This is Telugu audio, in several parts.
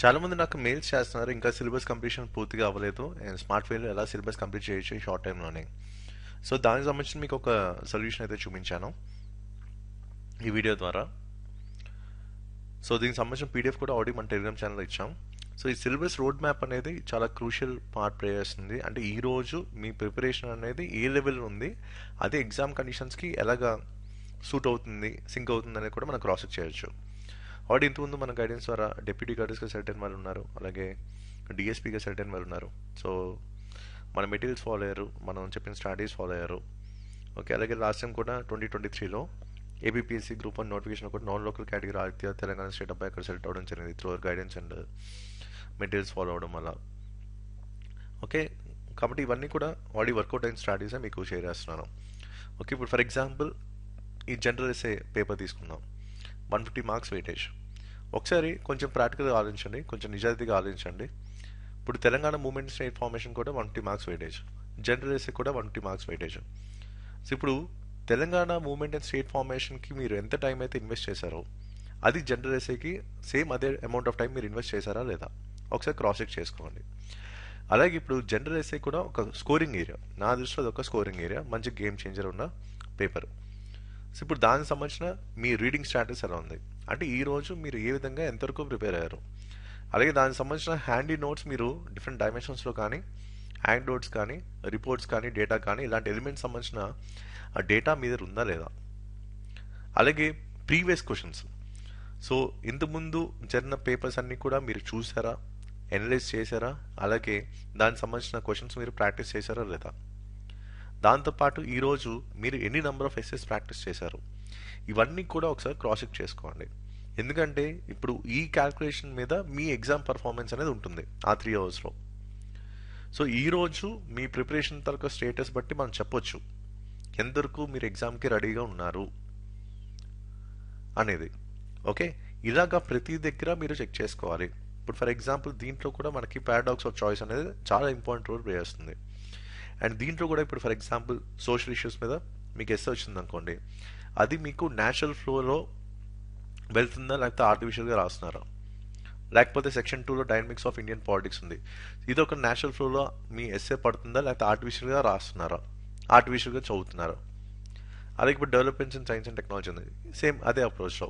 చాలామంది నాకు మెయిల్స్ చేస్తున్నారు. ఇంకా సిలబస్ కంప్లీషన్ పూర్తిగా అవ్వలేదు. అండ్ స్మార్ట్ వేలో ఎలా సిలబస్ కంప్లీట్ చేయొచ్చు ఈ షార్ట్ టైంలోనే. సో దానికి సంబంధించి మీకు ఒక సొల్యూషన్ అయితే చూపించాను ఈ వీడియో ద్వారా. సో దీనికి సంబంధించిన పీడిఎఫ్ కూడా ఆల్రెడీ మన టెలిగ్రామ్ ఛానల్లో ఇచ్చాం. సో ఈ సిలబస్ రోడ్ మ్యాప్ అనేది చాలా క్రూషియల్ పార్ట్ ప్లే చేస్తుంది. అంటే ఈ రోజు మీ ప్రిపరేషన్ అనేది ఏ లెవెల్ ఉంది, అదే ఎగ్జామ్ కండిషన్స్కి ఎలాగా సూట్ అవుతుంది, సింక్ అవుతుంది అనేది కూడా మనం క్రాస్ చెక్ చేయొచ్చు. ఆల్రెడీ ఇంతకుముందు మన గైడెన్స్ ద్వారా డెప్యూటీ గైడెన్స్గా సెలెక్ట్ అయిన వాళ్ళు ఉన్నారు, అలాగే డిఎస్పీగా సెలెక్ట్ అయిన వాళ్ళు ఉన్నారు. సో మన మెటీరియల్స్ ఫాలో అయ్యారు, మనం చెప్పిన స్ట్రాటజీస్ ఫాలో అయ్యారు. ఓకే, అలాగే లాస్ట్ టైం కూడా 2023లో ఏబిపిఎస్సి గ్రూప్ 1 నోటిఫికేషన్ కూడా non local category Aditya Telangana state అబ్బాయి అక్కడ సెలెక్ట్ అవ్వడం జరిగింది through our guidance and materials follow అవ్వడం వల్ల. ఓకే, కాబట్టి ఇవన్నీ కూడా ఆల్రెడీ వర్కౌట్ అయిన స్ట్రాటజీసే మీకు షేర్ చేస్తున్నాను. ఓకే, ఇప్పుడు ఫర్ ఎగ్జాంపుల్ ఈ జనరల్ ఎస్ఏ పేపర్ తీసుకుందాం. 150 మార్క్స్ వెయిటేజ్. ఒకసారి కొంచెం ప్రాక్టికల్గా ఆలోచించండి, కొంచెం నిజాయితీగా ఆలోచించండి. ఇప్పుడు తెలంగాణ మూవ్మెంట్ స్టేట్ ఫార్మేషన్ కూడా 150 మార్క్స్ వెయిటేజ్, జనరల్ ఎస్ఏ కూడా 150 మార్క్స్ వెయిటేజ్. సో ఇప్పుడు తెలంగాణ మూవ్మెంట్ అండ్ స్టేట్ ఫార్మేషన్కి మీరు ఎంత టైం అయితే ఇన్వెస్ట్ చేశారో అది జనరల్ ఎస్ఏకి సేమ్ అదే అమౌంట్ ఆఫ్ టైం మీరు ఇన్వెస్ట్ చేశారా లేదా ఒకసారి క్రాస్ చెక్ చేసుకోండి. అలాగే ఇప్పుడు జనరల్ ఎస్ఏ కూడా ఒక స్కోరింగ్ ఏరియా, నా దృష్టిలో అది ఒక స్కోరింగ్ ఏరియా, మంచి గేమ్ చేంజర్ ఉన్న పేపర్. సో ఇప్పుడు దానికి సంబంధించిన మీ రీడింగ్ స్టాటస్ ఎలా ఉంది, అంటే ఈ రోజు మీరు ఏ విధంగా ఎంతవరకు ప్రిపేర్ అయ్యారు. అలాగే దానికి సంబంధించిన హ్యాండీ నోట్స్ మీరు డిఫరెంట్ డైమెన్షన్స్లో కానీ హ్యాండ్ నోట్స్ కానీ రిపోర్ట్స్ కానీ డేటా కానీ ఇలాంటి ఎలిమెంట్స్ సంబంధించిన ఆ డేటా మీ దగ్గర ఉందా లేదా. అలాగే ప్రీవియస్ క్వశ్చన్స్, సో ఇంతకుముందు జరిగిన పేపర్స్ అన్నీ కూడా మీరు చూసారా, అనలైజ్ చేశారా, అలాగే దానికి సంబంధించిన క్వశ్చన్స్ మీరు ప్రాక్టీస్ చేశారా లేదా. దాంతోపాటు ఈరోజు మీరు ఎన్ని నెంబర్ ఆఫ్ ఎస్సెస్ ప్రాక్టీస్ చేశారు, ఇవన్నీ కూడా ఒకసారి క్రాస్ చెక్ చేసుకోండి. ఎందుకంటే ఇప్పుడు ఈ క్యాల్కులేషన్ మీద మీ ఎగ్జామ్ పర్ఫార్మెన్స్ అనేది ఉంటుంది ఆ 3 అవర్స్లో. సో ఈరోజు మీ ప్రిపరేషన్ తరగ స్టేటస్ బట్టి మనం చెప్పొచ్చు ఎంతవరకు మీరు ఎగ్జామ్కి రెడీగా ఉన్నారు అనేది. ఓకే, ఇలాగా ప్రతి దగ్గర మీరు చెక్ చేసుకోవాలి. ఇప్పుడు ఫర్ ఎగ్జాంపుల్ దీంట్లో కూడా మనకి పారాడాక్స్ ఆఫ్ చాయిస్ అనేది చాలా ఇంపార్టెంట్ రోల్ ప్లే చేస్తుంది. అండ్ దీంట్లో కూడా ఇప్పుడు ఫర్ ఎగ్జాంపుల్ సోషల్ ఇష్యూస్ మీద మీకు ఎస్ వచ్చింది అనుకోండి, అది మీకు న్యాచురల్ ఫ్లోలో వెళ్తుందా లేకపోతే ఆర్టిఫిషియల్గా రాస్తున్నారా, లేకపోతే సెక్షన్ 2లో డైనమిక్స్ ఆఫ్ ఇండియన్ పాలిటిక్స్ ఉంది, ఇది ఒక న్యాచురల్ ఫ్లోలో మీ ఎస్ఏ పడుతుందా లేకపోతే ఆర్టిఫిషియల్గా రాస్తున్నారా, ఆర్టిఫిషియల్గా చదువుతున్నారా. అలాగే ఇప్పుడు developments in science and technology ఉంది, సేమ్ అదే అప్రోచ్లో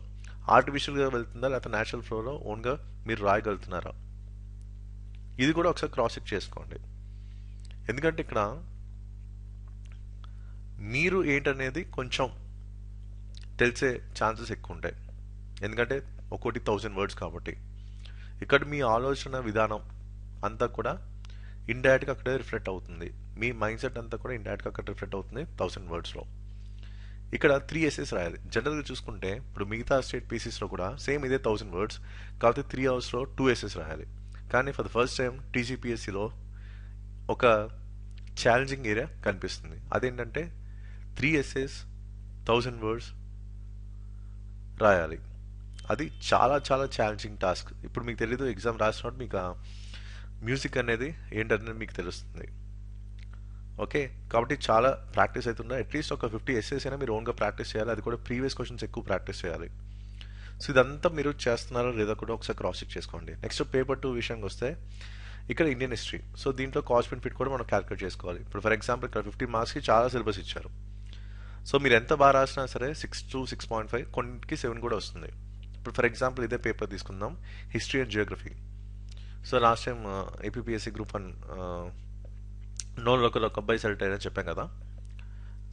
ఆర్టిఫిషియల్గా వెళ్తుందా లేకపోతే న్యాచురల్ ఫ్లోలో ఓన్గా మీరు రాయగలుగుతున్నారా, ఇది కూడా ఒకసారి క్రాస్ చెక్ చేసుకోండి. ఎందుకంటే ఇక్కడ మీరు ఏంటనేది కొంచెం తెలిసే ఛాన్సెస్ ఎక్కువ ఉంటాయి, ఎందుకంటే ఒక్కోటి 1000 వర్డ్స్ కాబట్టి. ఇక్కడ మీ ఆలోచన విధానం అంతా కూడా ఇండైరెక్ట్గా అక్కడే రిఫ్లెక్ట్ అవుతుంది, మీ మైండ్ సెట్ అంతా కూడా ఇండైరెక్ట్గా అక్కడ రిఫ్లెక్ట్ అవుతుంది 1000 వర్డ్స్లో. ఇక్కడ 3 ఎస్సేస్ రాయాలి. జనరల్గా చూసుకుంటే ఇప్పుడు మిగతా స్టేట్ పీసీస్లో కూడా సేమ్ ఇదే 1000 వర్డ్స్, కాబట్టి 3 అవర్స్లో 2 ఎస్సేస్ రాయాలి. కానీ ఫర్ ద ఫస్ట్ టైం టీజీపీఎస్సీలో ఒక ఛాలెంజింగ్ ఏరియా కనిపిస్తుంది, అదేంటంటే 3 ఎస్సేస్ 1000 వర్డ్స్ రాయాలి. అది చాలా చాలా ఛాలెంజింగ్ టాస్క్. ఇప్పుడు మీకు తెలీదు, ఎగ్జామ్ రాసినప్పుడు మీకు ఆ మ్యూజిక్ అనేది ఏంటనేది మీకు తెలుస్తుంది. ఓకే, కాబట్టి చాలా ప్రాక్టీస్ అవుతుందా, అట్లీస్ట్ ఒక 50 ఎస్సేస్ అయినా మీరు ఓన్గా ప్రాక్టీస్ చేయాలి, అది కూడా ప్రీవియస్ క్వశ్చన్స్ ఎక్కువ ప్రాక్టీస్ చేయాలి. సో ఇదంతా మీరు చేస్తున్నారా లేదా కూడా ఒకసారి క్రాస్ చెక్ చేసుకోండి. నెక్స్ట్ పేపర్ 2 విషయానికి వస్తే ఇక్కడ ఇండియన్ హిస్టరీ. సో దీంట్లో కాస్ట్ బెనిఫిట్ కూడా మనం క్యాలిక్యులేట్ చేసుకోవాలి. ఇప్పుడు ఫర్ ఎగ్జాంపుల్ ఇక్కడ 50 మార్క్స్కి చాలా సిలబస్ ఇచ్చారు. సో మీరు ఎంత బాగా రాసినా సరే 6 to 6.5, కొన్నిటికి 7 కూడా వస్తుంది. ఇప్పుడు ఫర్ ఎగ్జాంపుల్ ఇదే పేపర్ తీసుకుందాం, history and geography. So last time APSC group 1 నో లోకల్ ఒక అబ్బాయి సెలెక్ట్ అయ్యారని చెప్పాం కదా.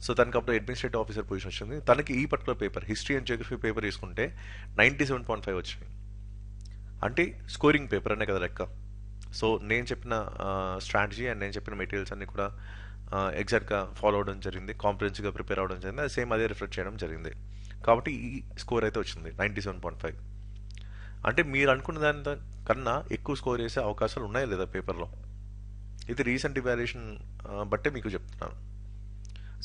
సో తనకి అప్పుడు అడ్మినిస్ట్రేటివ్ ఆఫీసర్ పొజిషన్ వచ్చింది. తనకి ఈ particular paper history and Geography paper తీసుకుంటే 97.5 వచ్చింది. అంటే స్కోరింగ్ పేపర్ అనే కదా లెక్క. సో నేను చెప్పిన స్ట్రాటజీ అండ్ నేను చెప్పిన మెటీరియల్స్ అన్ని కూడా ఎగ్జాక్ట్గా ఫాలో అవడం జరిగింది, కాంప్రిహెన్సివ్గా ప్రిపేర్ అవ్వడం జరిగింది, అది సేమ్ అదే రిఫ్లెక్ట్ చేయడం జరిగింది. కాబట్టి ఈ స్కోర్ అయితే వచ్చింది 97.5. అంటే మీరు అనుకున్న దాని కన్నా ఎక్కువ స్కోర్ చేసే అవకాశాలు ఉన్నాయా లేదా పేపర్లో, ఇది రీసెంట్ ఇవాల్యుయేషన్ బట్టే మీకు చెప్తున్నాను.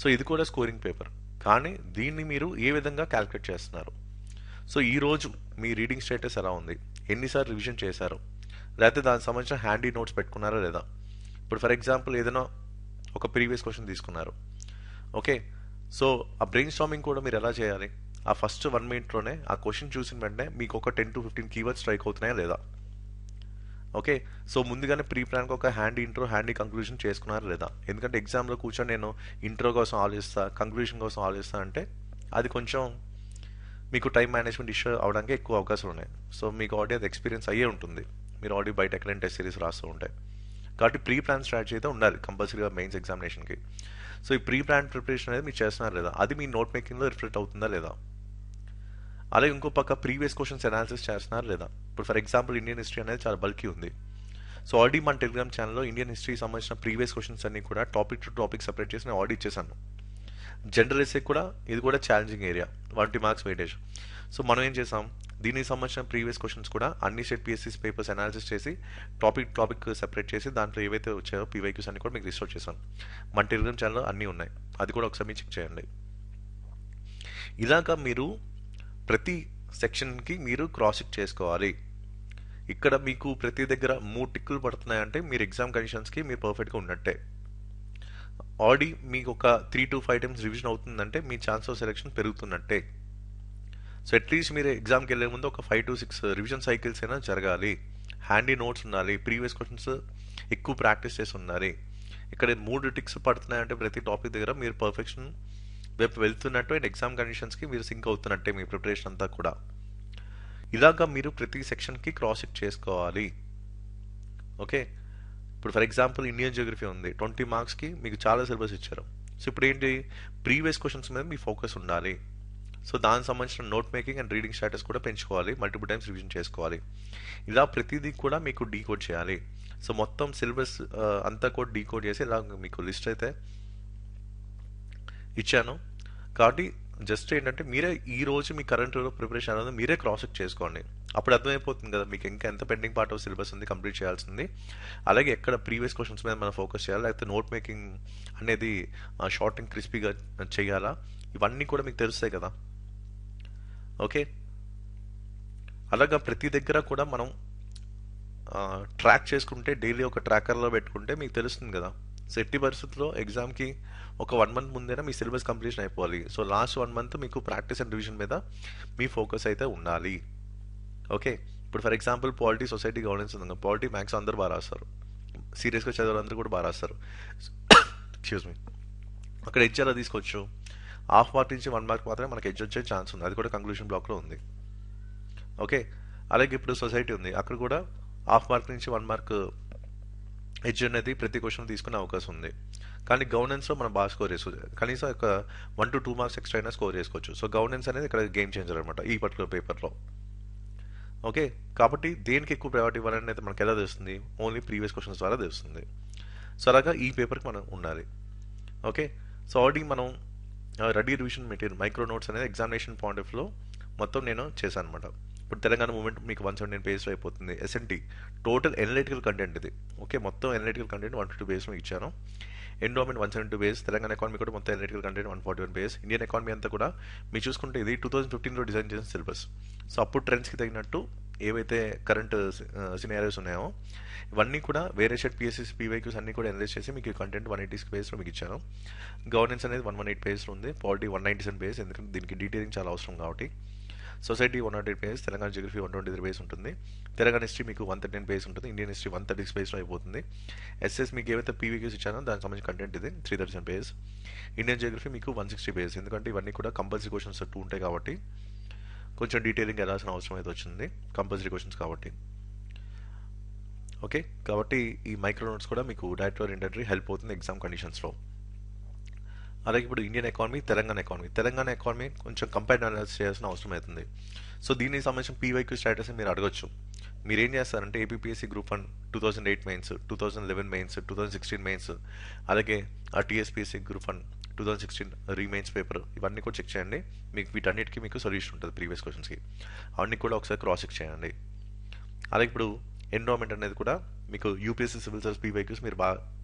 సో ఇది కూడా స్కోరింగ్ పేపర్, కానీ దీన్ని మీరు ఏ విధంగా క్యాలిక్యులేట్ చేస్తున్నారు. సో ఈరోజు మీ రీడింగ్ స్టేటస్ ఎలా ఉంది, ఎన్నిసార్లు రివిజన్ చేశారు, లేకపోతే దానికి సంబంధించిన హ్యాండీ నోట్స్ పెట్టుకున్నారా లేదా. ఇప్పుడు ఫర్ ఎగ్జాంపుల్ ఏదైనా ఒక ప్రీవియస్ క్వశ్చన్ తీసుకున్నారు, ఓకే, సో ఆ బ్రెయిన్ స్టార్మింగ్ కూడా మీరు ఎలా చేయాలి, ఆ ఫస్ట్ 1 మినిట్లోనే ఆ క్వశ్చన్ చూసిన వెంటనే మీకు ఒక 10 to 15 కీవర్డ్స్ స్ట్రైక్ అవుతున్నాయా లేదా. ఓకే. సో ముందుగానే ప్రీ ప్లాన్‌గా ఒక హ్యాండీ ఇంట్రో, హ్యాండీ కంక్లూజన్ చేసుకున్నారా లేదా? ఎందుకంటే ఎగ్జామ్‌లో కూర్చొని నేను ఇంట్రో కోసం ఆలోచిస్తా, కంక్లూజన్ కోసం ఆలోచిస్తా అంటే అది కొంచెం మీకు టైం మేనేజ్మెంట్ ఇష్యూ అవడానికి ఎక్కువ అవకాశాలు ఉన్నాయి. సో మీకు ఆల్రెడీ అది ఎక్స్పీరియన్స్ అయ్యే ఉంటుంది. మీరు ఆల్రెడీ బయట ఎక్కడైనా టెస్ట్ సిరీస్ రాస్తూ ఉంటే. కాబట్టి ప్రీ ప్లాన్ స్ట్రాటజీ అయితే ఉండాలి కంపల్సరీగా మెయిన్స్ ఎగ్జామినేషన్‌కి. సో ఈ ప్రీ ప్లాన్ ప్రిపరేషన్ అనేది మీరు చేస్తున్నారా లేదా? అది మీ నోట్ మేకింగ్‌లో రిఫ్లెక్ట్ అవుతుందా లేదా? అలాగే ఇంకో పక్క ప్రీవియస్ క్వశ్చన్స్ అనాలిసిస్ చేస్తున్నారా లేదా? ఇప్పుడు ఫర్ ఎగ్జాంపుల్ ఇండియన్ హిస్టరీ అనేది చాలా బల్కీ ఉంది. సో ఆల్రెడీ మన టెలిగ్రామ్ ఛానల్లో ఇండియన్ హిస్టరీకి సంబంధించిన ప్రీవియస్ క్వశ్చన్స్ అన్ని కూడా టాపిక్ టు టాపిక్ సెపరేట్ చేసి నేను ఆల్రెడీ ఇచ్చేసాను. జనరల్ ఎస్సే కూడా ఇది కూడా challenging area, 20 marks weightage. So మనం ఏం చేసాం, దీనికి సంబంధించిన ప్రీవియస్ క్వశ్చన్స్ కూడా అన్ని స్టేట్ పిఎస్సీస్ పేపర్స్ అనాలిసిస్ చేసి టాపిక్ సెపరేట్ చేసి దాంట్లో ఏవైతే వచ్చాయో పీవైక్యూస్ అన్ని కూడా మీకు రిస్టోర్ చేశాను. మన టెలిగ్రామ్ ఛానల్లో అన్నీ ఉన్నాయి, అది కూడా ఒకసారి మీరు చెక్ చేయండి. ఇలాగా మీరు ప్రతి సెక్షన్కి మీరు క్రాస్ చెక్ చేసుకోవాలి. ఇక్కడ మీకు ప్రతి దగ్గర 3 టిక్కులు పడుతున్నాయంటే మీరు ఎగ్జామ్ కండిషన్స్కి మీరు పర్ఫెక్ట్గా ఉన్నట్టే. ఆల్రెడీ మీకు ఒక 3 to 5 టైమ్స్ రివిజన్ అవుతుందంటే మీ ఛాన్స్ ఆఫ్ సెలెక్షన్ పెరుగుతున్నట్టే. సో అట్లీస్ట్ మీరు ఎగ్జామ్కి వెళ్ళే ముందు ఒక 5 to 6 రివిజన్ సైకిల్స్ అయినా జరగాలి. హ్యాండీ నోట్స్ ఉండాలి, ప్రీవియస్ క్వశ్చన్స్ ఎక్కువ ప్రాక్టీస్ చేసి ఉండాలి. ఇక్కడ 3 టిక్స్ పడుతున్నాయంటే ప్రతి టాపిక్ దగ్గర మీరు పర్ఫెక్షన్ వైపు వెళ్తున్నట్టు అండ్ ఎగ్జామ్ కండిషన్స్కి మీరు సింక్ అవుతున్నట్టే మీ ప్రిపరేషన్ అంతా కూడా. ఇలాగా మీరు ప్రతి సెక్షన్కి క్రాస్ చెక్ చేసుకోవాలి. ఓకే. ఇప్పుడు ఫర్ ఎగ్జాంపుల్ ఇండియన్ జియోగ్రఫీ ఉంది, 20 మార్క్స్కి మీకు చాలా సిలబస్ ఇచ్చారు. సో ఇప్పుడు ఏంటి, ప్రీవియస్ క్వశ్చన్స్ మీద మీ ఫోకస్ ఉండాలి. సో దానికి సంబంధించిన note making and reading status కూడా పెంచుకోవాలి, మల్టిపుల్ టైమ్స్ రివిజన్ చేసుకోవాలి. ఇలా ప్రతిదీ కూడా మీకు డీకోడ్ చేయాలి. సో మొత్తం సిలబస్ అంతా కూడా డీకోడ్ చేసి ఇలా మీకు లిస్ట్ అయితే ఇచ్చాను. కాబట్టి జస్ట్ ఏంటంటే మీరే ఈ రోజు మీ కరెంట్ ప్రిపరేషన్ అనేది మీరే క్రాస్ చెక్ చేసుకోండి. అప్పుడు అర్థమైపోతుంది కదా మీకు ఇంకా ఎంత పెండింగ్ పార్ట్ ఆఫ్ సిలబస్ ఉంది కంప్లీట్ చేయాల్సింది, అలాగే ఎక్కడ ప్రీవియస్ క్వశ్చన్స్ మీద మనం ఫోకస్ చేయాలి, లేకపోతే నోట్ మేకింగ్ అనేది షార్ట్ అండ్ క్రిస్పీగా చేయాలా, ఇవన్నీ కూడా మీకు తెలుస్తాయి కదా. ఓకే. అలాగా ప్రతి దగ్గర కూడా మనం ట్రాక్ చేసుకుంటే డైలీ ఒక ట్రాకర్లో పెట్టుకుంటే మీకు తెలుస్తుంది కదా. సో ఎట్టి పరిస్థితుల్లో ఎగ్జామ్కి ఒక 1 month ముందేనా మీ సిలబస్ కంప్లీషన్ అయిపోవాలి. సో లాస్ట్ 1 month మీకు ప్రాక్టీస్ అండ్ రివిజన్ మీద మీ ఫోకస్ అయితే ఉండాలి. ఓకే. ఇప్పుడు for example polity, society, governance ఉంది. పాలిటీ మ్యాథ్స్ అందరూ బాగా రాస్తారు, సీరియస్గా చదివే అందరూ కూడా బాగా రాస్తారు. Excuse me. అక్కడ ఎడ్జ్ ఎలా తీసుకోవచ్చు, హాఫ్ మార్క్ నుంచి 1 mark మాత్రమే మనకి ఎడ్జ్ వచ్చే ఛాన్స్ ఉంది, అది కూడా కంక్లూషన్ బ్లాక్లో ఉంది. ఓకే. అలాగే ఇప్పుడు సొసైటీ ఉంది, అక్కడ కూడా హాఫ్ మార్క్ నుంచి 1 mark ఎడ్జ్ అనేది ప్రతి క్వశ్చన్ తీసుకునే అవకాశం ఉంది. కానీ గవర్నెన్స్లో మనం బాగా స్కోర్ చేసుకోవచ్చు, కనీసం ఒక 1 to 2 marks ఎక్స్ట్రా అయినా స్కోర్ చేసుకోవచ్చు. సో గవర్నెన్స్ అనేది ఇక్కడ గేమ్ చేంజర్ అనమాట ఈ పర్టికులర్ పేపర్లో. ఓకే. కాబట్టి దేనికి ఎక్కువ ప్రయారిటీ ఇవ్వాలని అయితే మనకు ఎలా తెలుస్తుంది, ఓన్లీ ప్రీవియస్ క్వశ్చన్స్ ద్వారా తెలుస్తుంది. సో అలాగా ఈ పేపర్కి మనం ఉండాలి. ఓకే. సో ఆల్రెడీ మనం ready revision material micro notes అనేది ఎగ్జామినేషన్ పాయింట్ ఆఫ్ వ్యూలో మొత్తం నేను చేశాను అనమాట. ఇప్పుడు తెలంగాణ మూమెంట్ మీకు 117 pages అయిపోతుంది. ఎస్ఎన్టీ టోటల్ ఎనలిటికల్ కంటెంట్ ఇది. ఓకే. మొత్తం ఎనలిటికల్ కంటెంట్ 152 pages మీకు ఇచ్చాను. ఎండోమెంట్ 172 pages, తెలంగాణ ఎకానమీ కూడా మొత్తం analytical content 141 pages. Indian economy అంతా కూడా మీరు చూసుకుంటే ఇది 2015లో డిజైన్ చేసిన సిలబస్. సో అప్పుడు ట్రెండ్స్కి తగినట్టు ఏవైతే కరెంట్ సినారియోస్ ఉన్నాయో ఇవన్నీ కూడా వేరే షెట్ పిఎస్సీస్ పీవైక్యూస్ అన్ని కూడా అనలైజ్ చేసి మీకు కంటెంట్ 180 pagesలో మీకు ఇచ్చాను. గవర్నెన్స్ అనేది 118 pagesలో ఉంది, పాలిటీ 197 pages, ఎందుకంటే దీనికి డీటెయిలింగ్ చాలా అవసరం కాబట్టి. Society 108 pages, Telangana Geography 123 pages ఉంటుంది, తెలంగాణ హిస్టరీ మీకు 113 pages ఉంటుంది, ఇండియన్ హిస్టరీ 136 pagesలో అయిపోతుంది. ఎస్ఎస్ మీకు ఏవైతే పీవీక్యూస్ ఇచ్చానో దానికి సంబంధించిన కంటెంట్ ఇది 337 pages. ఇండియన్ జియోగ్రఫీ మీకు 160 pages, ఎందుకంటే ఇవన్నీ కూడా కంపల్సరీ క్వశ్చన్స్ 2 ఉంటాయి కాబట్టి కొంచెం డీటెయిలింగ్ వెళ్ళాల్సిన అవసరం అయితే వచ్చింది, కంపల్సరీ క్వశ్చన్స్ కాబట్టి. ఓకే. కాబట్టి ఈ మైక్రో నోట్స్ కూడా మీకు డైరెక్ట్ ఆర్ ఇండైరెక్ట్లీ హెల్ప్ అవుతుంది ఎగ్జామ్ కండిషన్స్లో. అలాగే ఇప్పుడు ఇండియన్ ఎకానమీ, తెలంగాణ ఎకానమీ కొంచెం కంపేర్ అనాలిసిస్ చేయాల్సిన అవసరం అవుతుంది. సో దీనికి సంబంధించిన పీవైక్యూ స్టాటస్ మీరు అడగచ్చు. మీరు ఏం చేస్తారంటే APPSC group 1 2008 mains, 2011 mains, 2016 mains, అలాగే ఆ టీఎస్పీఎస్సీ గ్రూప్ 1 2016 రీమెయిన్స్ పేపర్ ఇవన్నీ కూడా చెక్ చేయండి. మీకు వీటన్నిటికీ మీకు సొల్యూషన్ ఉంటుంది ప్రీవియస్ క్వశ్చన్స్కి, అవన్నీ కూడా ఒకసారి క్రాస్ చెక్ చేయండి. అలాగే ఇప్పుడు ఎన్విరాన్మెంట్ అనేది కూడా మీకు యూపీఎస్సీ సివిల్ సర్వీస్ పీవైక్యూస్ మీరు బాగా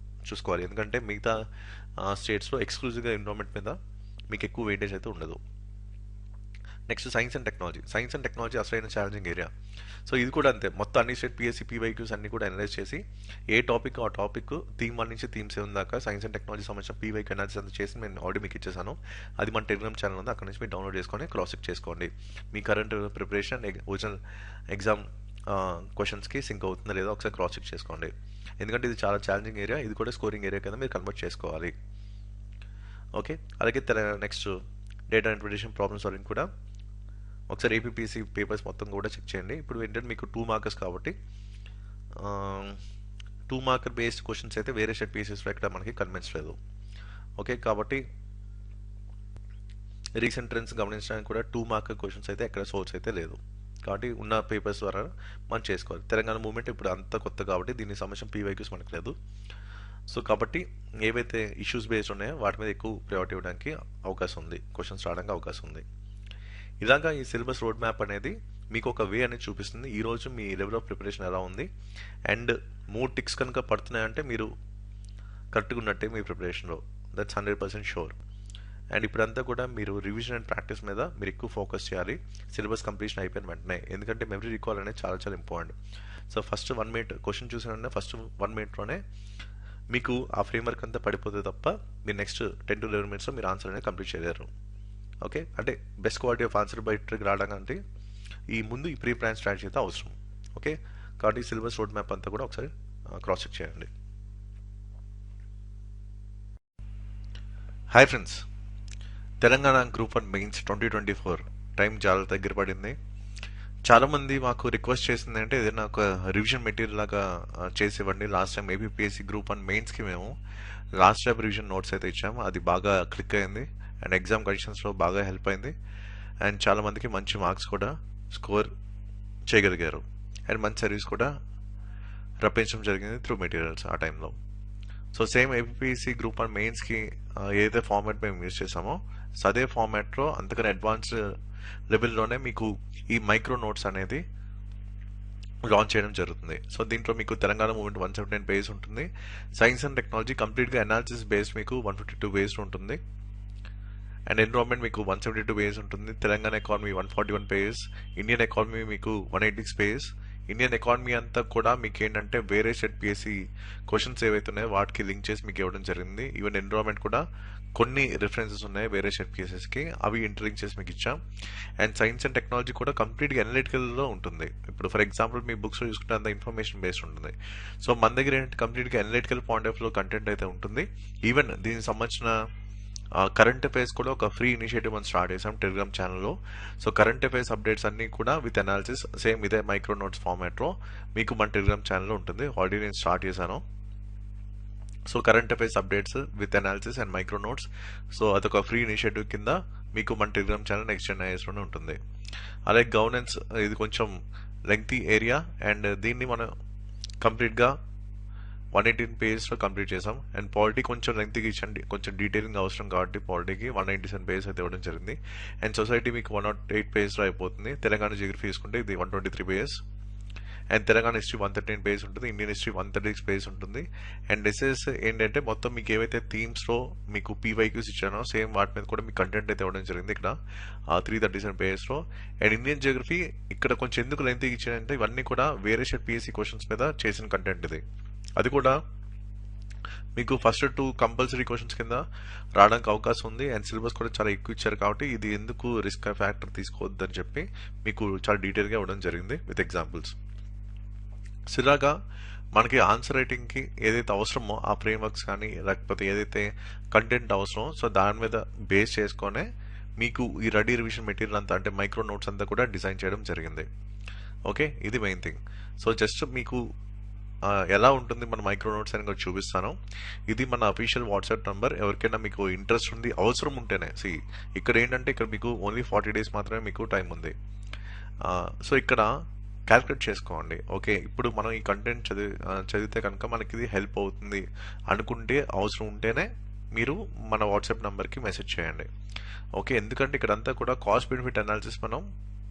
చూసుకోవాలి, ఎందుకంటే మిగతా స్టేట్స్లో ఎక్స్క్లూజివ్గా ఎన్విరాన్మెంట్ మీద మీకు ఎక్కువ వెయిటేజ్ అయితే ఉండదు. నెక్స్ట్ సైన్స్ అండ్ టెక్నాలజీ అసలైన ఛాలెంజింగ్ ఏరియా. సో ఇది కూడా అంతే, మొత్తం అన్ని స్టేట్ పిఎస్సీ పీవైక్యూస్ అన్ని కూడా అనలైజ్ చేసి ఏ టాపిక్ ఆ టాపిక్ థీమ్ 1 నుంచి థీమ్ 7 దాకా సైన్స్ అండ్ టెక్నాలజీ సంబంధించిన పీవైక్యూ అనాలిసిస్ అంతా చేసి నేను ఆల్రెడీ మీకు ఇచ్చేసాను. అది మన టెలిగ్రామ్ ఛానల్ ఉంది, అక్కడ నుంచి మీరు డౌన్లోడ్ చేసుకొని క్రాస్ చెక్ చేసుకోండి. మీ కరెంట్ ప్రిపరేషన్ ఒరిజినల్ ఎగ్జామ్ క్వశ్చన్స్కి సింక్ అవుతుందా లేదా ఒకసారి క్రాస్ చెక్ చేసుకోండి. ఎందుకంటే ఇది చాలా ఛాలెంజింగ్ ఏరియా, ఇది కూడా స్కోరింగ్ ఏరియా కింద మీరు కన్వర్ట్ చేసుకోవాలి. ఓకే, అలాగే next data interpretation problem solving కూడా ఒకసారి ఏపీపీసీ పేపర్స్ మొత్తం కూడా చెక్ చేయండి. ఇప్పుడు ఏంటంటే మీకు 2 మార్కర్స్ కాబట్టి 2 మార్కర్ బేస్డ్ క్వశ్చన్స్ అయితే వేరే సెట్ పీసెస్లో ఎక్కడ మనకి కనిపించలేదు. ఓకే, కాబట్టి రీసెంట్ ట్రెండ్స్ గమనించడానికి కూడా 2 మార్కర్ క్వశ్చన్స్ అయితే ఎక్కడ సోర్స్ అయితే లేదు. కాబట్టి ఉన్న పేపర్స్ ద్వారా మనం చేసుకోవాలి. తెలంగాణ మూవ్మెంట్ ఇప్పుడు అంత కొత్త కాబట్టి దీనికి సంబంధించిన పీవైక్యూస్ మనకు లేదు. సో కాబట్టి ఏవైతే ఇష్యూస్ బేస్డ్ ఉన్నాయో వాటి మీద ఎక్కువ ప్రయారిటీ ఇవ్వడానికి అవకాశం ఉంది, క్వశ్చన్స్ రావడానికి అవకాశం ఉంది. ఇలాగా ఈ సిలబస్ రోడ్ మ్యాప్ అనేది మీకు ఒక వే అనేది చూపిస్తుంది. ఈరోజు మీ లెవెల్ ఆఫ్ ప్రిపరేషన్ ఎలా ఉంది అండ్ 3 టిక్స్ కనుక పడుతున్నాయంటే మీరు కరెక్ట్గా ఉన్నట్టే మీ ప్రిపరేషన్లో, దట్స్ 100% షూర్. అండ్ ఇప్పుడంతా కూడా మీరు రివిజన్ అండ్ ప్రాక్టీస్ మీద మీరు ఎక్కువ ఫోకస్ చేయాలి సిలబస్ కంప్లీషన్ అయిపోయిన వెంటనే, ఎందుకంటే మెమరీ రికాల్ అనేది చాలా చాలా important. So first 1 minute question చూసిన ఫస్ట్ 1 మినిట్లోనే మీకు ఆ ఫ్రేమ్వర్క్ అంతా పడిపోతే తప్ప మీరు నెక్స్ట్ 10 to 11 మినిట్స్లో మీరు ఆన్సర్ అనేది కంప్లీట్ చేయలేరు. ఓకే, అంటే బెస్ట్ క్వాలిటీ ఆఫ్ ఆన్సర్ బయటకు రావడానికి ఈ ముందు ఈ ప్రీ ప్లాన్ స్ట్రాటజీ అయితే అవసరం. ఓకే, కాబట్టి సిలబస్ రోడ్ మ్యాప్ అంతా కూడా ఒకసారి క్రాస్ చెక్ చేయండి. Hi friends, Telangana group 1 mains 2024 time చాలా దగ్గర పడింది. చాలామంది మాకు రిక్వెస్ట్ చేసింది అంటే ఏదైనా ఒక రివిజన్ మెటీరియల్ లాగా చేసి ఇవ్వండి. లాస్ట్ టైం ఏపీపీఎస్సీ గ్రూప్ 1 మెయిన్స్కి మేము లాస్ట్ టైం రివిజన్ నోట్స్ అయితే ఇచ్చాము, అది బాగా క్లిక్ అయింది అండ్ ఎగ్జామ్ కండిషన్స్లో బాగా హెల్ప్ అయింది అండ్ చాలామందికి మంచి మార్క్స్ కూడా స్కోర్ చేయగలిగారు అండ్ మంచి సర్వీస్ కూడా రప్పించడం జరిగింది త్రూ మెటీరియల్స్ ఆ టైంలో. సో సేమ్ ఏపీపీఎస్సీ గ్రూప్ 1 మెయిన్స్కి ఏదైతే ఫార్మాట్ మేము యూజ్ చేసామో సో అదే ఫార్మాట్లో అంతకన్నా అడ్వాన్స్డ్ లెవెల్లోనే మీకు ఈ మైక్రో నోట్స్ అనేది లాంచ్ చేయడం జరుగుతుంది. సో దీంట్లో మీకు తెలంగాణ మూవ్మెంట్ 179 పేజ్ ఉంటుంది, సైన్స్ అండ్ టెక్నాలజీ కంప్లీట్గా అనాలిసిస్ బేస్డ్ మీకు 152 పేజ్ ఉంటుంది అండ్ ఎన్విరాన్మెంట్ మీకు 172 పేజ్ ఉంటుంది, Telangana economy 141 page, Indian economy మీకు 186 పేజ్. ఇండియన్ ఎకానమీ అంతా కూడా మీకు ఏంటంటే వేరే సెట్ పిఎస్సి క్వశ్చన్స్ ఏవైతే ఉన్నాయో వాటికి లింక్ చేసి మీకు ఇవ్వడం జరిగింది. ఈవెన్ ఎన్విరాన్మెంట్ కూడా కొన్ని రిఫరెన్సెస్ ఉన్నాయి వేరే సెట్ పిఎస్ఎస్కి, అవి ఇంటర్లింక్ చేసి మీకు ఇచ్చాం. అండ్ సైన్స్ అండ్ టెక్నాలజీ కూడా కంప్లీట్గా అనలిటికల్లో ఉంటుంది. ఇప్పుడు ఫర్ ఎగ్జాంపుల్ మీ బుక్స్లో చూసుకుంటే అంత ఇన్ఫర్మేషన్ బేస్డ్ ఉంటుంది. సో మన దగ్గర ఏంటంటే కంప్లీట్గా అనలిటికల్ పాయింట్ ఆఫ్ లో కంటెంట్ అయితే ఉంటుంది. ఈవెన్ దీనికి సంబంధించిన కరెంట్ అఫైర్స్ కూడా ఒక ఫ్రీ ఇనిషియేటివ్ మనం స్టార్ట్ చేసాం టెలిగ్రామ్ ఛానల్లో. సో కరెంట్ అఫైర్స్ అప్డేట్స్ అన్ని కూడా విత్ అనాలిసిస్ సేమ్ ఇదే మైక్రో నోట్స్ ఫార్మాట్లో మీకు మన టెలిగ్రామ్ ఛానల్లో ఉంటుంది. ఆల్రెడీ నేను స్టార్ట్ చేశాను. So current affairs updates with analysis and micro notes, so అదొక ఫ్రీ ఇనిషియేటివ్ కింద మీకు మన టెలిగ్రామ్ ఛానల్ నెక్స్ట్ జెన్ ఐఎస్లోనే ఉంటుంది. అలాగే గవర్నెన్స్ ఇది కొంచెం లెంగ్తీ ఏరియా అండ్ దీన్ని మనం కంప్లీట్గా 118 పేజెస్లో కంప్లీట్ చేసాం. అండ్ పాలిటీ కొంచెం లెంగ్త్కి ఇచ్చండి, కొంచెం డీటెయిలింగ్ అవసరం కాబట్టి పాలిటీకి 197 పేజెస్ అయితే ఇవ్వడం జరిగింది. అండ్ సొసైటీ మీకు 108 పేజెస్లో అయిపోతుంది. తెలంగాణ జియోగ్రఫీ తీసుకుంటే ఇది 123 pages and Telangana history 113 pages ఉంటుంది, ఇండియన్ హిస్టరీ 136 పేజెస్ ఉంటుంది. అండ్ ఎస్ఎస్ ఏంటంటే మొత్తం మీకు ఏవైతే థీమ్స్లో మీకు పీవైక్యూస్ ఇచ్చానో సేమ్ వాటి మీద కూడా మీకు కంటెంట్ అయితే ఇవ్వడం జరిగింది ఇక్కడ 337 పేజెస్లో. అండ్ ఇండియన్ జియోగ్రఫీ ఇక్కడ కొంచెం ఎందుకు లెంగ్త్కి ఇచ్చానంటే ఇవన్నీ కూడా వేరే షెడ్ పిఎస్సి క్వశ్చన్స్ మీద చేసిన కంటెంట్ ఇది. అది కూడా మీకు ఫస్ట్ 2 కంపల్సరీ క్వశ్చన్స్ కింద రావడానికి అవకాశం ఉంది. అండ్ సిలబస్ కూడా చాలా ఎక్కువ ఇచ్చారు కాబట్టి ఇది ఎందుకు రిస్క్ ఫ్యాక్టర్ తీసుకోవద్దని చెప్పి మీకు చాలా డీటెయిల్గా ఇవ్వడం జరిగింది విత్ ఎగ్జాంపుల్స్. సో ఇలాగా మనకి ఆన్సర్ రైటింగ్కి ఏదైతే అవసరమో ఆ ఫ్రేమ్వర్క్స్ కానీ లేకపోతే ఏదైతే కంటెంట్ అవసరమో సో దాని మీద బేస్ చేసుకొనే మీకు ఈ రెడీ రివిజన్ మెటీరియల్ అంతా అంటే మైక్రో నోట్స్ అంతా కూడా డిజైన్ చేయడం జరిగింది. ఓకే, ఇది మెయిన్ థింగ్. సో జస్ట్ మీకు ఎలా ఉంటుంది మన మైక్రో నోట్స్ అని చూపిస్తాను. ఇది మన అఫీషియల్ వాట్సాప్ నంబర్. ఎవరికైనా మీకు ఇంట్రెస్ట్ ఉంది అవసరం ఉంటేనే ఇక్కడ ఏంటంటే ఇక్కడ మీకు ఓన్లీ 40 days మాత్రమే మీకు టైం ఉంది. సో ఇక్కడ క్యాల్కులేట్ చేసుకోండి. ఓకే, ఇప్పుడు మనం ఈ కంటెంట్ చదివితే కనుక మనకి ఇది హెల్ప్ అవుతుంది అనుకుంటే అవసరం ఉంటేనే మీరు మన వాట్సాప్ నెంబర్కి మెసేజ్ చేయండి. ఓకే, ఎందుకంటే ఇక్కడంతా కూడా కాస్ట్ బెనిఫిట్ అనాలిసిస్ మనం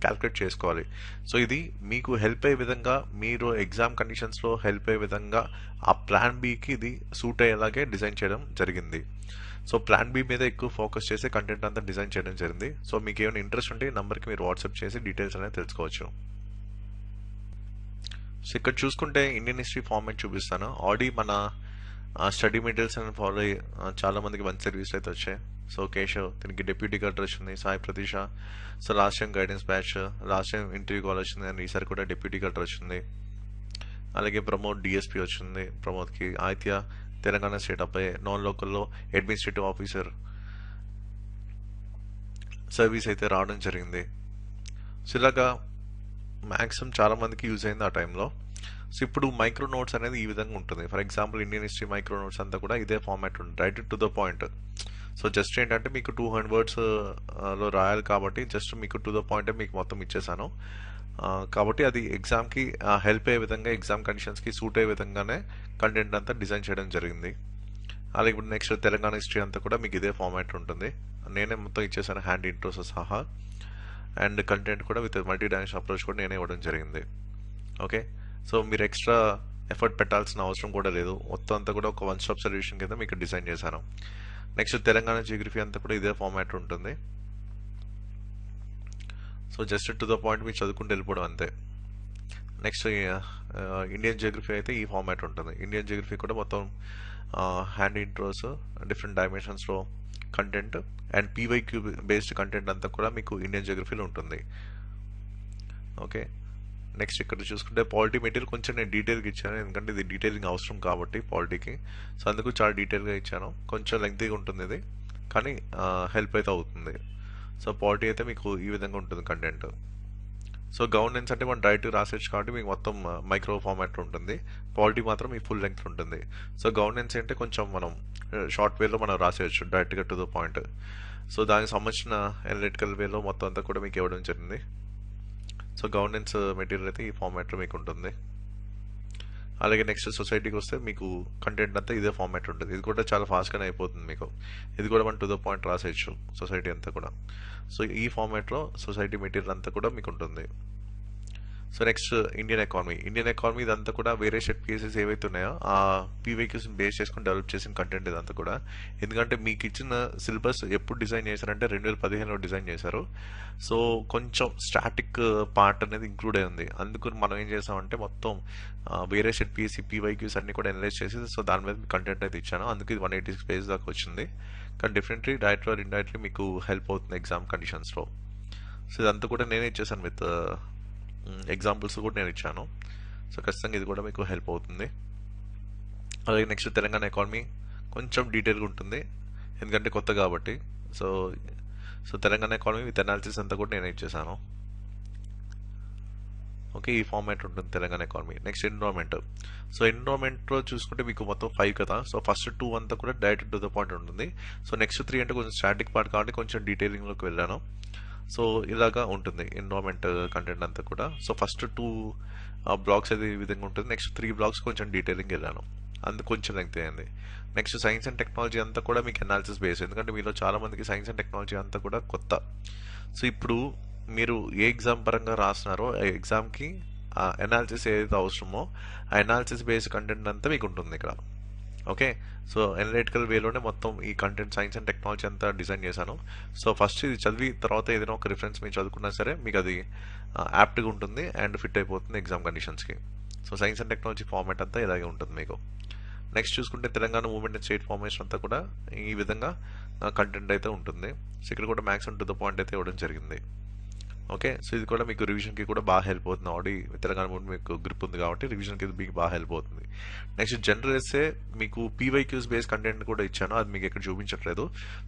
క్యాల్కులేట్ చేసుకోవాలి. సో ఇది మీకు హెల్ప్ అయ్యే విధంగా మీరు ఎగ్జామ్ కండిషన్స్లో హెల్ప్ అయ్యే విధంగా ఆ ప్లాన్ బికి ఇది సూట్ అయ్యేలాగే డిజైన్ చేయడం జరిగింది. సో ప్లాన్ బి మీద ఎక్కువ ఫోకస్ చేసి కంటెంట్ అంతా డిజైన్ చేయడం జరిగింది. సో మీకు ఏమైనా ఇంట్రెస్ట్ ఉంటే ఈ నెంబర్కి మీరు వాట్సాప్ చేసి డీటెయిల్స్ అనేది తెలుసుకోవచ్చు. సో ఇక్కడ చూసుకుంటే ఇండియన్ హిస్టరీ ఫార్మాట్ చూపిస్తాను. ఆల్రెడీ మన స్టడీ మెటీరియల్స్ అని ఫాలో చాలా మందికి మంచి సర్వీస్ అయితే వచ్చాయి. సో కేశవ్, దీనికి డిప్యూటీ కలెక్టర్ వచ్చింది. Sai Pratisha, so last time guidance batch, last time interview call వచ్చింది అండ్ ఈసారి కూడా డిప్యూటీ కలెక్టర్ వచ్చింది. అలాగే ప్రమోద్ డిఎస్పీ వచ్చింది. ప్రమోద్కి ఆదిత్య తెలంగాణ స్టేట్ అబ్బాయి, నాన్ లోకల్లో అడ్మినిస్ట్రేటివ్ ఆఫీసర్ సర్వీస్ అయితే రావడం జరిగింది. సో ఇలాగా మ్యాక్సిమం చాలా మందికి యూజ్ అయింది ఆ టైంలో. సో ఇప్పుడు మైక్రో నోట్స్ అనేది ఈ విధంగా ఉంటుంది. For example Indian history micro notes అంతా కూడా ఇదే ఫార్మాట్ ఉంటుంది, right to the point. So just ఏంటంటే మీకు 200 words లో రాయాలి కాబట్టి జస్ట్ మీకు టు ద పాయింట్ మీకు మొత్తం ఇచ్చేసాను. కాబట్టి అది ఎగ్జామ్కి హెల్ప్ అయ్యే విధంగా, ఎగ్జామ్ కండిషన్స్కి సూట్ అయ్యే విధంగానే కంటెంట్ అంతా డిజైన్ చేయడం జరిగింది. అలాగే ఇప్పుడు నెక్స్ట్ తెలంగాణ హిస్టరీ అంతా కూడా మీకు ఇదే ఫార్మాట్ ఉంటుంది. నేనే మొత్తం ఇచ్చేసాను హ్యాండ్ ఇంట్రోస్ సహా, అండ్ కంటెంట్ కూడా విత్ మల్టీ డైమెన్షన్ అప్రోచ్ కూడా నేనే ఇవ్వడం జరిగింది. ఓకే, సో మీరు ఎక్స్ట్రా ఎఫర్ట్ పెట్టాల్సిన అవసరం కూడా లేదు. మొత్తం అంతా కూడా ఒక 1-stop సొల్యూషన్ కింద మీకు డిజైన్ చేశాను. నెక్స్ట్ తెలంగాణ జియోగ్రఫీ అంతా కూడా ఇదే ఫార్మాట్ ఉంటుంది. So just to the point మీరు చదువుకుంటూ వెళ్ళిపోవడం అంతే. నెక్స్ట్ ఇండియన్ జియోగ్రఫీ అయితే ఈ ఫార్మాట్ ఉంటుంది. ఇండియన్ జియోగ్రఫీ కూడా మొత్తం హ్యాండ్ ఇంట్రోస్, డిఫరెంట్ డైమెన్షన్స్లో content and PYQ based content అంతా కూడా మీకు ఇండియన్ జియోగ్రఫీలో ఉంటుంది. ఓకే, నెక్స్ట్ ఇక్కడ చూసుకుంటే పాలిటీ మెటీరియల్ కొంచెం నేను డీటెయిల్గా ఇచ్చాను, ఎందుకంటే ఇది డీటెయిలింగ్ అవసరం కాబట్టి పాలిటీకి. సో అందుకు చాలా డీటెయిల్గా ఇచ్చాను. కొంచెం లెంగ్తీగా ఉంటుంది ఇది, కానీ హెల్ప్ అయితే అవుతుంది. సో పాలిటీ అయితే మీకు ఈ విధంగా ఉంటుంది కంటెంట్. సో గవర్నెన్స్ అంటే మనం డైరెక్ట్ రాసేచ్చు కాబట్టి మీకు మొత్తం మైక్రో ఫార్మాట్ ఉంటుంది. పాలిటీ మాత్రం మీ ఫుల్ లెంగ్త్ ఉంటుంది. సో గవర్నెన్స్ అంటే కొంచెం మనం షార్ట్ వేలో మనం రాసేయచ్చు డైరెక్ట్గా టు ద పాయింట్. సో దానికి సంబంధించిన అనలిటికల్ వేలో మొత్తం అంతా కూడా మీకు ఇవ్వడం జరిగింది. సో గవర్నెన్స్ మెటీరియల్ అయితే ఈ ఫార్మాట్లో మీకు ఉంటుంది. అలాగే నెక్స్ట్ సొసైటీకి వస్తే మీకు కంటెంట్ అంతా ఇదే ఫార్మాట్ ఉంటుంది. ఇది కూడా చాలా ఫాస్ట్గానే అయిపోతుంది మీకు. ఇది కూడా మనం టు ద పాయింట్ రాసేయచ్చు సొసైటీ అంతా కూడా. సో ఈ ఫార్మాట్లో సొసైటీ మెటీరియల్ అంతా కూడా మీకు ఉంటుంది. So next Indian economy. Indian economy ఇదంతా కూడా వేరే సెట్ పీసెస్ ఏవైతే ఉన్నాయో ఆ పీవైక్యూస్ బేస్ చేసుకుని డెవలప్ చేసిన కంటెంట్ ఇదంతా కూడా. ఎందుకంటే మీకు ఇచ్చిన సిలబస్ ఎప్పుడు డిజైన్ చేశారంటే 2015లో డిజైన్ చేశారు. సో కొంచెం స్టాటిక్ పార్ట్ అనేది ఇంక్లూడ్ అయి ఉంది. అందుకు మనం ఏం చేసామంటే మొత్తం వేరే సెట్ పీఎస్సీ పీవైక్యూస్ అన్ని కూడా అనలైజ్ చేసి సో దాని మీద కంటెంట్ అయితే ఇచ్చాను. అందుకు ఇది 186 pages దాకా వచ్చింది. కానీ డెఫినెట్లీ డైరెక్ట్ ఆర్ ఇండైరెక్ట్లీ మీకు హెల్ప్ అవుతుంది ఎగ్జామ్ కండిషన్స్లో. సో ఇదంతా కూడా నేనే ఇచ్చేసాను విత్ ఎగ్జాంపుల్స్ కూడా నేను ఇచ్చాను. సో ఖచ్చితంగా ఇది కూడా మీకు హెల్ప్ అవుతుంది. అలాగే నెక్స్ట్ తెలంగాణ ఎకానమీ కొంచెం డీటెయిల్గా ఉంటుంది, ఎందుకంటే కొత్త కాబట్టి. So Telangana economy with analysis అంతా కూడా నేను ఇచ్చేసాను. ఓకే, ఈ ఫార్మాట్ ఉంటుంది Telangana economy. Next environment. So ఎన్విరాన్మెంట్లో చూసుకుంటే మీకు మొత్తం 5 కదా. సో ఫస్ట్ 2 అంతా కూడా డైరెక్ట్ టు ద పాయింట్ ఉంటుంది. సో నెక్స్ట్ 3 అంటే కొంచెం స్టాటిక్ పార్ట్ కాబట్టి కొంచెం డీటెయిలింగ్లోకి వెళ్ళాను. సో ఇలాగా ఉంటుంది ఎన్విరాన్మెంట్ కంటెంట్ అంతా కూడా. సో ఫస్ట్ 2 బ్లాగ్స్ అయితే ఈ విధంగా ఉంటుంది. నెక్స్ట్ 3 బ్లాగ్స్ కొంచెం డీటెయిలింగ్ వెళ్ళాను, అందుకు కొంచెం లెంగ్త్ అయింది. నెక్స్ట్ సైన్స్ అండ్ టెక్నాలజీ అంతా కూడా మీకు అనాలిసిస్ బేస్, ఎందుకంటే మీలో చాలా మందికి సైన్స్ అండ్ టెక్నాలజీ అంతా కూడా కొత్త. సో ఇప్పుడు మీరు ఏ ఎగ్జామ్ పరంగా రాస్తున్నారో ఆ ఎగ్జామ్కి అనాలిసిస్ ఏదైతే అవసరమో ఆ అనాలిసిస్ బేస్డ్ కంటెంట్ అంతా మీకు ఉంటుంది ఇక్కడ. ఓకే, సో అనలిటికల్ వేలోనే మొత్తం ఈ కంటెంట్ సైన్స్ అండ్ టెక్నాలజీ అంతా డిజైన్ చేశాను. సో ఫస్ట్ ఇది చదివి తర్వాత ఏదైనా ఒక రిఫరెన్స్ మీరు చదువుకున్నా సరే మీకు అది యాప్ట్గా ఉంటుంది అండ్ ఫిట్ అయిపోతుంది ఎగ్జామ్ కండిషన్స్కి. So science and technology format అంతా ఇలాగే ఉంటుంది మీకు. నెక్స్ట్ చూసుకుంటే Telangana movement and state formation అంతా కూడా ఈ విధంగా కంటెంట్ అయితే ఉంటుంది. సో ఇక్కడ కూడా మ్యాక్సిమం టు ద పాయింట్ అయితే ఇవ్వడం జరిగింది. ఓకే, సో ఇది కూడా మీకు రివిజన్కి కూడా బాగా హెల్ప్ అవుతుంది. ఆల్రెడీ తెలంగాణ మూవ్మెంట్ మీకు గ్రిప్ ఉంది కాబట్టి రివిజన్కి ఇది మీకు బాగా హెల్ప్ అవుతుంది. నెక్స్ట్ జనరల్ ఎస్సే మీకు పీవైక్యూస్ బేస్ కంటెంట్ కూడా ఇచ్చాను, అది మీకు ఇక్కడ చూపించట్లేదు.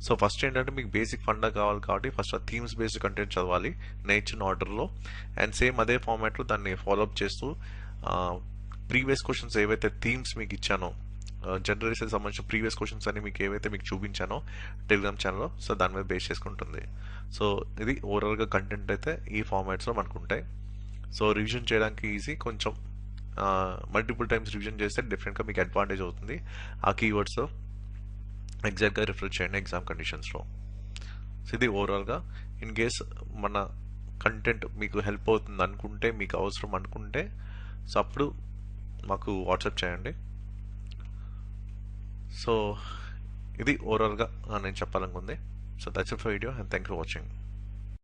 సో ఫస్ట్ ఏంటంటే మీకు బేసిక్ ఫండా కావాలి కాబట్టి ఫస్ట్ థీమ్స్ బేస్డ్ కంటెంట్ చదవాలి నేర్చిన ఆర్డర్లో, అండ్ సేమ్ అదే ఫార్మాట్లో దాన్ని ఫాలోఅప్ చేస్తూ ప్రీవియస్ క్వశ్చన్స్ ఏవైతే థీమ్స్ మీకు ఇచ్చానో జనరల్ ఎస్సేకి సంబంధించిన ప్రీవియస్ క్వశ్చన్స్ అన్ని మీకు ఏవైతే మీకు చూపించానో టెలిగ్రామ్ ఛానల్లో, సో దాని మీద బేస్ చేసుకుంటుంది. సో ఇది ఓవరాల్గా కంటెంట్ అయితే ఈ ఫార్మాట్స్లో మనకు ఉంటాయి. సో రివిజన్ చేయడానికి ఈజీ, కొంచెం మల్టిపుల్ టైమ్స్ రివిజన్ చేస్తే డెఫినెట్గా మీకు అడ్వాంటేజ్ అవుతుంది. ఆ కీవర్డ్స్ ఎగ్జాక్ట్గా రిఫర్ చేయండి ఎగ్జామ్ కండిషన్స్లో. సో ఇది ఓవరాల్గా ఇన్ కేస్ మన కంటెంట్ మీకు హెల్ప్ అవుతుంది అనుకుంటే, మీకు అవసరం అనుకుంటే, సో అప్పుడు మాకు వాట్సాప్ చేయండి. సో ఇది ఓవరాల్గా నేను చెప్పాలనుకుంది. So that's it for video and thank you for watching.